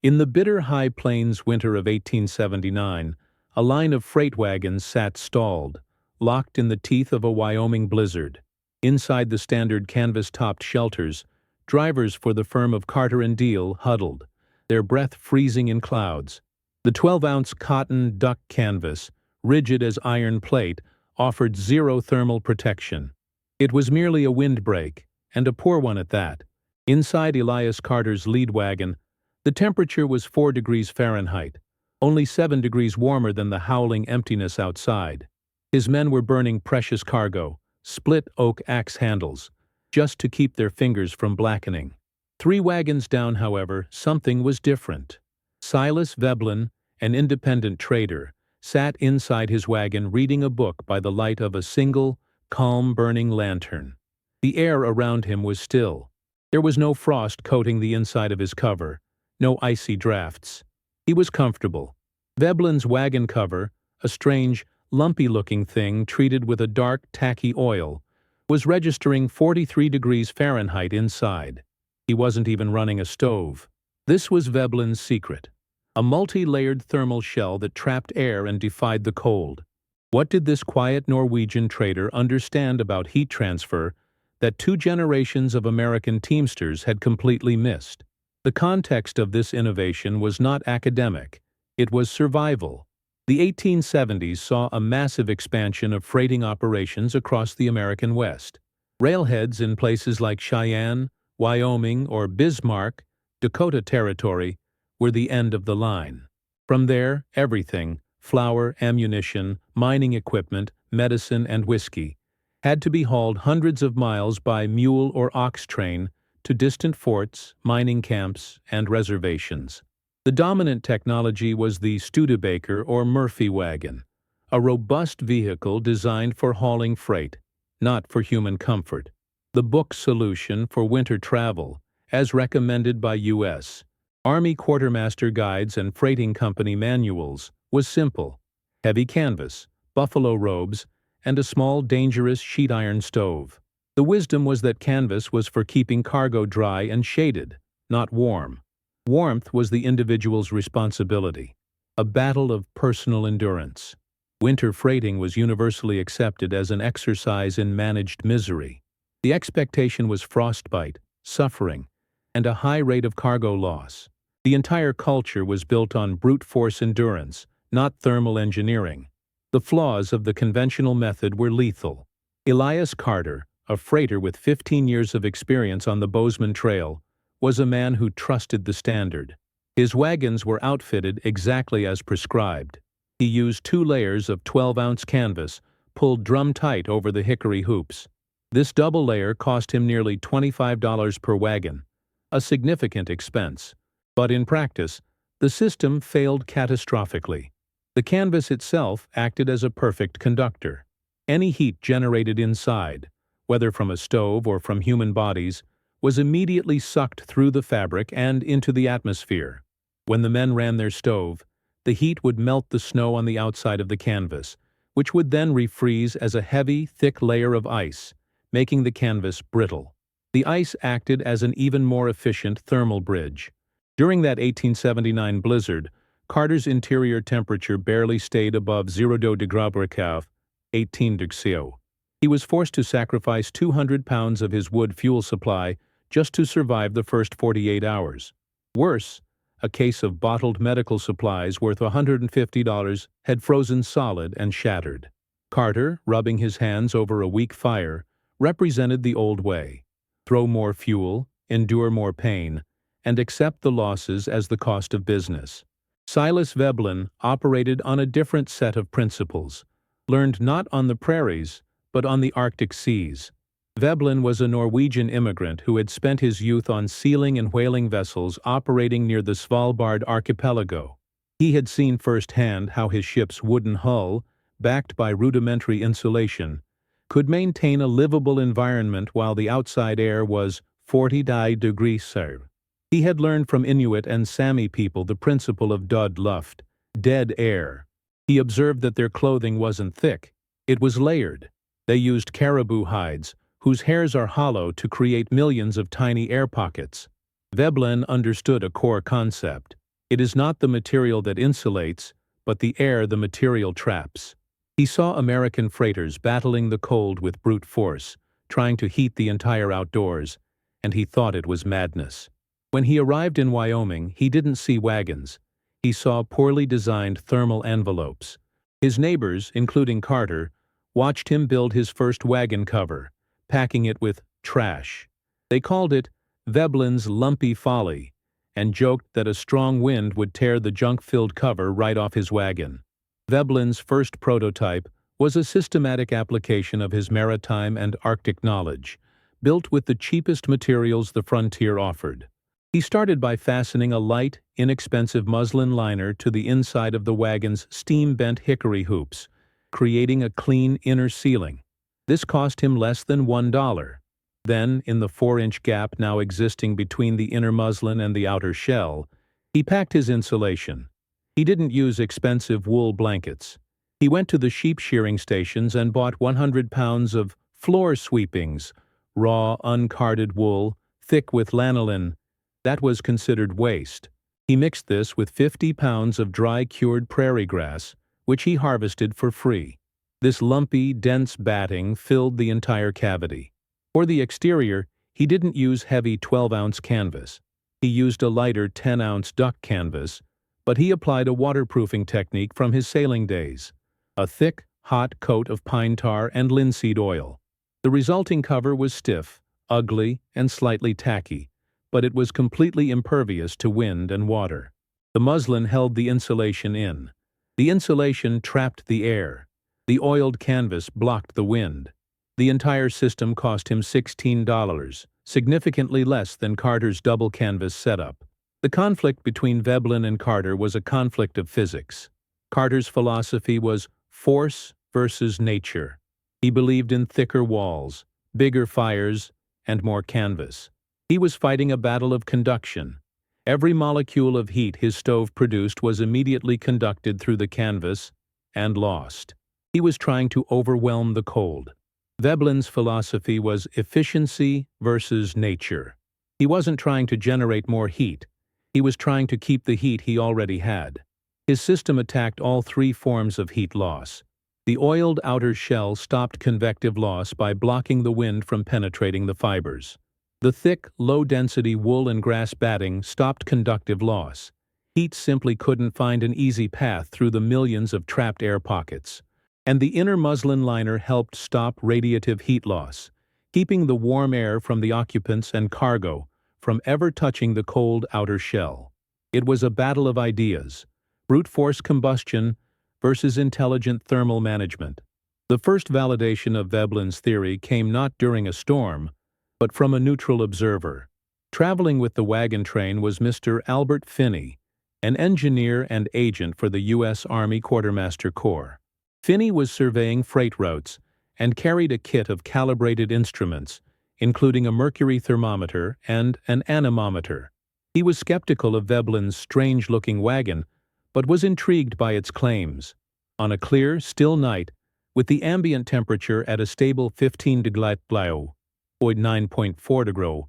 In the bitter high plains winter of 1879, a line of freight wagons sat stalled, locked in the teeth of a Wyoming blizzard. Inside the standard canvas-topped shelters, drivers for the firm of Carter and Deal huddled, their breath freezing in clouds. The 12-ounce cotton duck canvas, rigid as iron plate, offered zero thermal protection. It was merely a windbreak, and a poor one at that. Inside Elias Carter's lead wagon, the temperature was 4 degrees Fahrenheit, only 7 degrees warmer than the howling emptiness outside. His men were burning precious cargo, split oak axe handles, just to keep their fingers from blackening. 3 wagons down, however, something was different. Silas Veblen, an independent trader, sat inside his wagon reading a book by the light of a single, calm burning lantern. The air around him was still. There was no frost coating the inside of his cover, no icy drafts. He was comfortable. Veblen's wagon cover, a strange, lumpy-looking thing treated with a dark, tacky oil, was registering 43 degrees Fahrenheit inside. He wasn't even running a stove. This was Veblen's secret, a multi-layered thermal shell that trapped air and defied the cold. What did this quiet Norwegian trader understand about heat transfer that 2 generations of American teamsters had completely missed? The context of this innovation was not academic, it was survival. The 1870s saw a massive expansion of freighting operations across the American West. Railheads in places like Cheyenne, Wyoming, or Bismarck, Dakota Territory, were the end of the line. From there, everything, flour, ammunition, mining equipment, medicine, and whiskey, had to be hauled hundreds of miles by mule or ox train to distant forts, mining camps, and reservations. The dominant technology was the Studebaker or Murphy wagon, a robust vehicle designed for hauling freight, not for human comfort. The book solution for winter travel, as recommended by U.S. Army quartermaster guides and freighting company manuals, was simple: heavy canvas, buffalo robes, and a small, dangerous sheet iron stove. The wisdom was that canvas was for keeping cargo dry and shaded, not warm. Warmth was the individual's responsibility, a battle of personal endurance. Winter freighting was universally accepted as an exercise in managed misery. The expectation was frostbite, suffering, and a high rate of cargo loss. The entire culture was built on brute force endurance, not thermal engineering. The flaws of the conventional method were lethal. Elias Carter, a freighter with 15 years of experience on the Bozeman Trail, was a man who trusted the standard. His wagons were outfitted exactly as prescribed. He used 2 layers of 12-ounce canvas, pulled drum-tight over the hickory hoops. This double layer cost him nearly $25 per wagon, a significant expense. But in practice, the system failed catastrophically. The canvas itself acted as a perfect conductor. Any heat generated inside, whether from a stove or from human bodies, was immediately sucked through the fabric and into the atmosphere. When the men ran their stove, the heat would melt the snow on the outside of the canvas, which would then refreeze as a heavy, thick layer of ice, making the canvas brittle. The ice acted as an even more efficient thermal bridge. During that 1879 blizzard, Carter's interior temperature barely stayed above 0 degrees, 18 degrees. He was forced to sacrifice 200 pounds of his wood fuel supply just to survive the first 48 hours. Worse, a case of bottled medical supplies worth $150 had frozen solid and shattered. Carter, rubbing his hands over a weak fire, represented the old way: throw more fuel, endure more pain, and accept the losses as the cost of business. Silas Veblen operated on a different set of principles, learned not on the prairies, but on the Arctic seas. Veblen was a Norwegian immigrant who had spent his youth on sealing and whaling vessels operating near the Svalbard archipelago. He had seen firsthand how his ship's wooden hull, backed by rudimentary insulation, could maintain a livable environment while the outside air was 40 degrees Celsius. He had learned from Inuit and Sami people the principle of død luft, dead air. He observed that their clothing wasn't thick, it was layered. They used caribou hides, whose hairs are hollow, to create millions of tiny air pockets. Veblen understood a core concept: It is not the material that insulates, but the air the material traps. He saw American freighters battling the cold with brute force, trying to heat the entire outdoors, and he thought it was madness. When he arrived in Wyoming, he didn't see wagons. He saw poorly designed thermal envelopes. His neighbors, including Carter, watched him build his first wagon cover, packing it with trash. They called it Veblen's lumpy folly, and joked that a strong wind would tear the junk-filled cover right off his wagon. Veblen's first prototype was a systematic application of his maritime and Arctic knowledge, built with the cheapest materials the frontier offered. He started by fastening a light, inexpensive muslin liner to the inside of the wagon's steam-bent hickory hoops, creating a clean inner ceiling. This cost him less than $1. Then, in the 4-inch gap now existing between the inner muslin and the outer shell, he packed his insulation. He didn't use expensive wool blankets. He went to the sheep shearing stations and bought 100 pounds of floor sweepings, raw, uncarded wool, thick with lanolin. That was considered waste. He mixed this with 50 pounds of dry cured prairie grass, which he harvested for free. This lumpy, dense batting filled the entire cavity. For the exterior, he didn't use heavy 12-ounce canvas. He used a lighter 10-ounce duck canvas, but he applied a waterproofing technique from his sailing days, a thick, hot coat of pine tar and linseed oil. The resulting cover was stiff, ugly, and slightly tacky, but it was completely impervious to wind and water. The muslin held the insulation in. The insulation trapped the air. The oiled canvas blocked the wind. The entire system cost him $16, significantly less than Carter's double canvas setup. The conflict between Veblen and Carter was a conflict of physics. Carter's philosophy was force versus nature. He believed in thicker walls, bigger fires, and more canvas. He was fighting a battle of conduction. Every molecule of heat his stove produced was immediately conducted through the canvas and lost. He was trying to overwhelm the cold. Veblen's philosophy was efficiency versus nature. He wasn't trying to generate more heat. He was trying to keep the heat he already had. His system attacked all 3 forms of heat loss. The oiled outer shell stopped convective loss by blocking the wind from penetrating the fibers. The thick, low-density wool and grass batting stopped conductive loss. Heat simply couldn't find an easy path through the millions of trapped air pockets. And the inner muslin liner helped stop radiative heat loss, keeping the warm air from the occupants and cargo from ever touching the cold outer shell. It was a battle of ideas, brute force combustion versus intelligent thermal management. The first validation of Veblen's theory came not during a storm, but from a neutral observer. Traveling with the wagon train was Mr. Albert Finney, an engineer and agent for the U.S. Army Quartermaster Corps. Finney was surveying freight routes and carried a kit of calibrated instruments, including a mercury thermometer and an anemometer. He was skeptical of Veblen's strange-looking wagon, but was intrigued by its claims. On a clear, still night, with the ambient temperature at a stable 15 degrees below, or 9.4 degrees,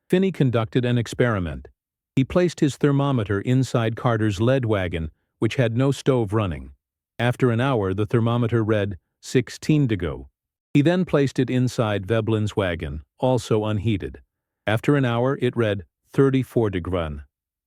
Finney conducted an experiment. He placed his thermometer inside Carter's lead wagon, which had no stove running. After an hour, the thermometer read 16 degrees. He then placed it inside Veblen's wagon, also unheated. After an hour, it read 34 degrees.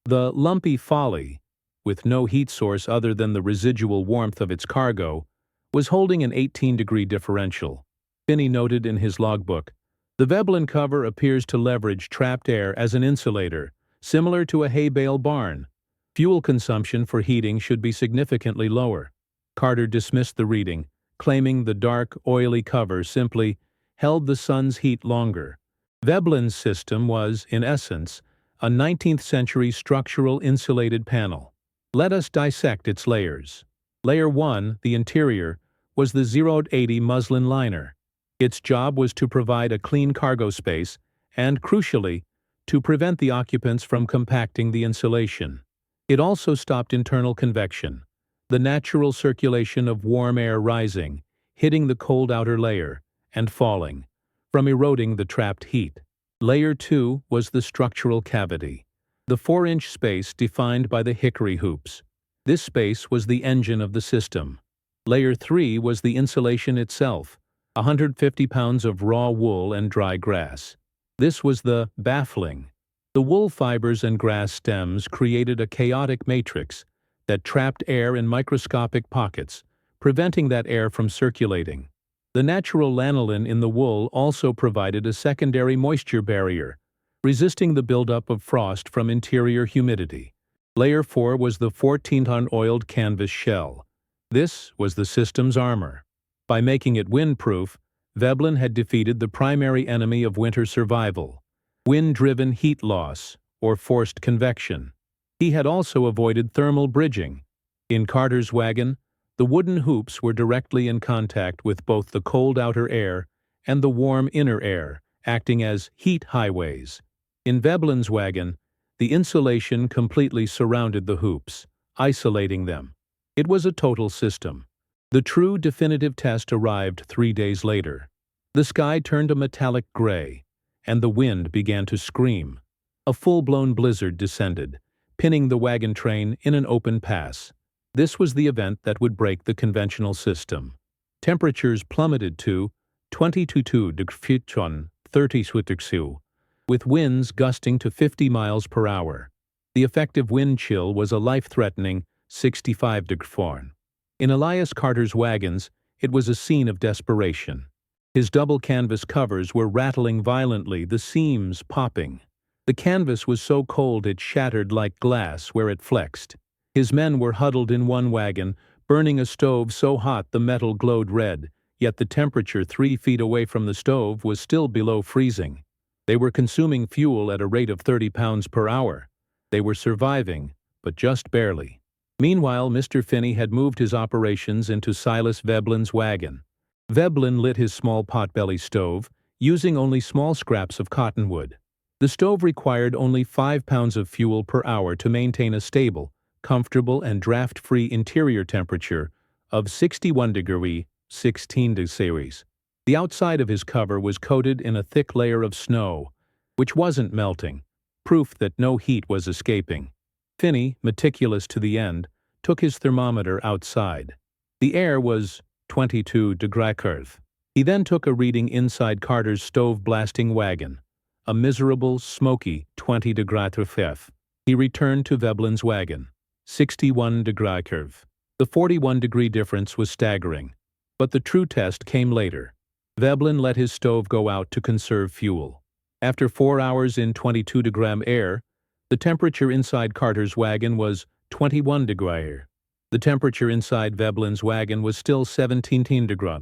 The lumpy folly, with no heat source other than the residual warmth of its cargo, was holding an 18-degree differential. Finney noted in his logbook, "The Veblen cover appears to leverage trapped air as an insulator, similar to a hay bale barn. Fuel consumption for heating should be significantly lower." Carter dismissed the reading, claiming the dark, oily cover simply held the sun's heat longer. Veblen's system was, in essence, a 19th-century structural insulated panel. Let us dissect its layers. Layer 1, the interior, was the 080 muslin liner. Its job was to provide a clean cargo space and, crucially, to prevent the occupants from compacting the insulation. It also stopped internal convection, the natural circulation of warm air rising, hitting the cold outer layer, and falling, from eroding the trapped heat. Layer 2 was the structural cavity. The 4-inch space defined by the hickory hoops. This space was the engine of the system. Layer 3 was the insulation itself, 150 pounds of raw wool and dry grass. This was the baffling. The wool fibers and grass stems created a chaotic matrix that trapped air in microscopic pockets, preventing that air from circulating. The natural lanolin in the wool also provided a secondary moisture barrier, resisting the buildup of frost from interior humidity. Layer 4 was the 14-ton oiled canvas shell. This was the system's armor. By making it windproof, Veblen had defeated the primary enemy of winter survival: wind-driven heat loss, or forced convection. He had also avoided thermal bridging. In Carter's wagon, the wooden hoops were directly in contact with both the cold outer air and the warm inner air, acting as heat highways. In Veblen's wagon, the insulation completely surrounded the hoops, isolating them. It was a total system. The true definitive test arrived 3 days later. The sky turned a metallic gray, and the wind began to scream. A full-blown blizzard descended, pinning the wagon train in an open pass. This was the event that would break the conventional system. Temperatures plummeted to 22 degrees 30, with winds gusting to 50 miles per hour. The effective wind chill was a life-threatening 65 degrees. In Elias Carter's wagons, it was a scene of desperation. His double canvas covers were rattling violently, the seams popping. The canvas was so cold it shattered like glass where it flexed. His men were huddled in one wagon, burning a stove so hot the metal glowed red, yet the temperature 3 feet away from the stove was still below freezing. They were consuming fuel at a rate of 30 pounds per hour. They were surviving, but just barely. Meanwhile, Mr. Finney had moved his operations into Silas Veblen's wagon. Veblen lit his small potbelly stove, using only small scraps of cottonwood. The stove required only 5 pounds of fuel per hour to maintain a stable, comfortable and draft-free interior temperature of 61 degrees 16 degrees. The outside of his cover was coated in a thick layer of snow, which wasn't melting, proof that no heat was escaping. Finney, meticulous to the end, took his thermometer outside. The air was 22 degrees. He then took a reading inside Carter's stove-blasting wagon, a miserable, smoky 20 degrees. He returned to Veblen's wagon, 61 degrees. The 41-degree difference was staggering, but the true test came later. Veblen let his stove go out to conserve fuel. After 4 hours in 22-degree air, the temperature inside Carter's wagon was 21 degrees. The temperature inside Veblen's wagon was still 17 degrees.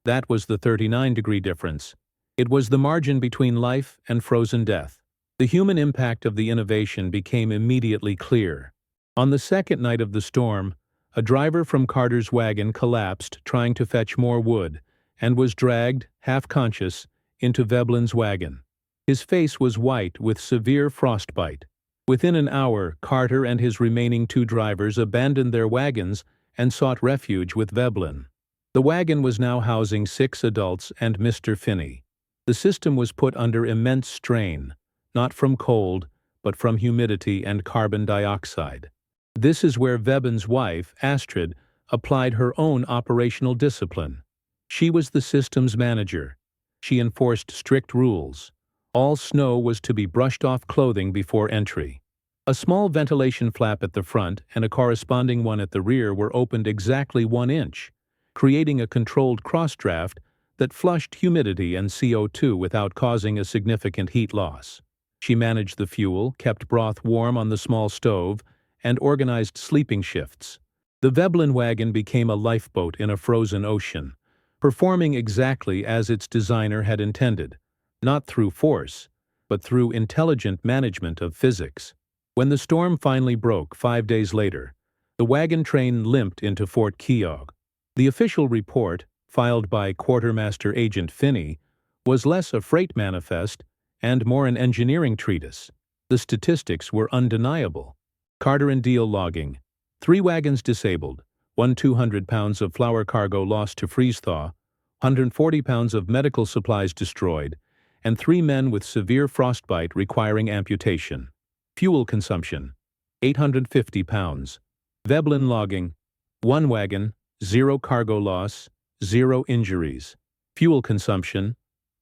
That was the 39-degree difference. It was the margin between life and frozen death. The human impact of the innovation became immediately clear. On the second night of the storm, a driver from Carter's wagon collapsed trying to fetch more wood and was dragged, half-conscious, into Veblen's wagon. His face was white with severe frostbite. Within an hour, Carter and his remaining 2 drivers abandoned their wagons and sought refuge with Veblen. The wagon was now housing 6 adults and Mr. Finney. The system was put under immense strain, not from cold, but from humidity and carbon dioxide. This is where Veblen's wife, Astrid, applied her own operational discipline. She was the system's manager. She enforced strict rules. All snow was to be brushed off clothing before entry. A small ventilation flap at the front and a corresponding one at the rear were opened exactly 1 inch, creating a controlled cross-draft that flushed humidity and CO2 without causing a significant heat loss. She managed the fuel, kept broth warm on the small stove, and organized sleeping shifts. The Veblen wagon became a lifeboat in a frozen ocean, performing exactly as its designer had intended. Not through force, but through intelligent management of physics. When the storm finally broke 5 days later, the wagon train limped into Fort Keogh. The official report, filed by Quartermaster Agent Finney, was less a freight manifest and more an engineering treatise. The statistics were undeniable. Carter and Deal logging: 3 wagons disabled, 200 pounds of flour cargo lost to freeze-thaw, 140 pounds of medical supplies destroyed, and 3 men with severe frostbite requiring amputation. Fuel consumption, 850 pounds. Veblen logging, 1 wagon, 0 cargo loss, 0 injuries. Fuel consumption,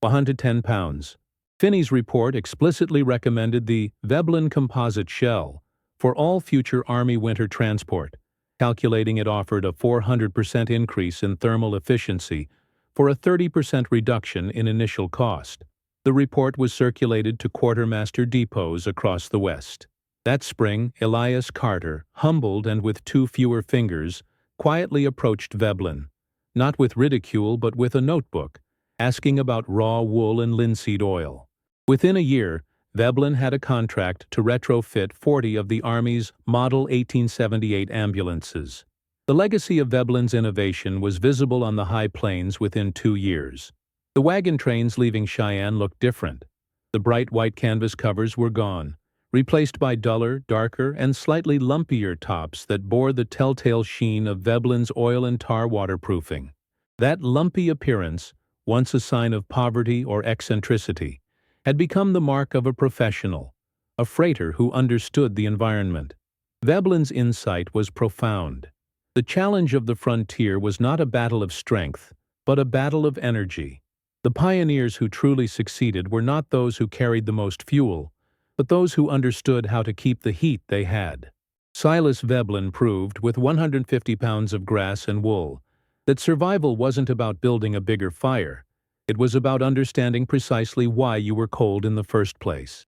110 pounds. Finney's report explicitly recommended the Veblen composite shell for all future Army winter transport, calculating it offered a 400% increase in thermal efficiency for a 30% reduction in initial cost. The report was circulated to quartermaster depots across the West. That spring, Elias Carter, humbled and with 2 fewer fingers, quietly approached Veblen, not with ridicule but with a notebook, asking about raw wool and linseed oil. Within a year, Veblen had a contract to retrofit 40 of the Army's Model 1878 ambulances. The legacy of Veblen's innovation was visible on the high plains within 2 years. The wagon trains leaving Cheyenne looked different. The bright white canvas covers were gone, replaced by duller, darker, and slightly lumpier tops that bore the telltale sheen of Veblen's oil and tar waterproofing. That lumpy appearance, once a sign of poverty or eccentricity, had become the mark of a professional, a freighter who understood the environment. Veblen's insight was profound. The challenge of the frontier was not a battle of strength, but a battle of energy. The pioneers who truly succeeded were not those who carried the most fuel, but those who understood how to keep the heat they had. Silas Veblen proved, with 150 pounds of grass and wool, that survival wasn't about building a bigger fire. It was about understanding precisely why you were cold in the first place.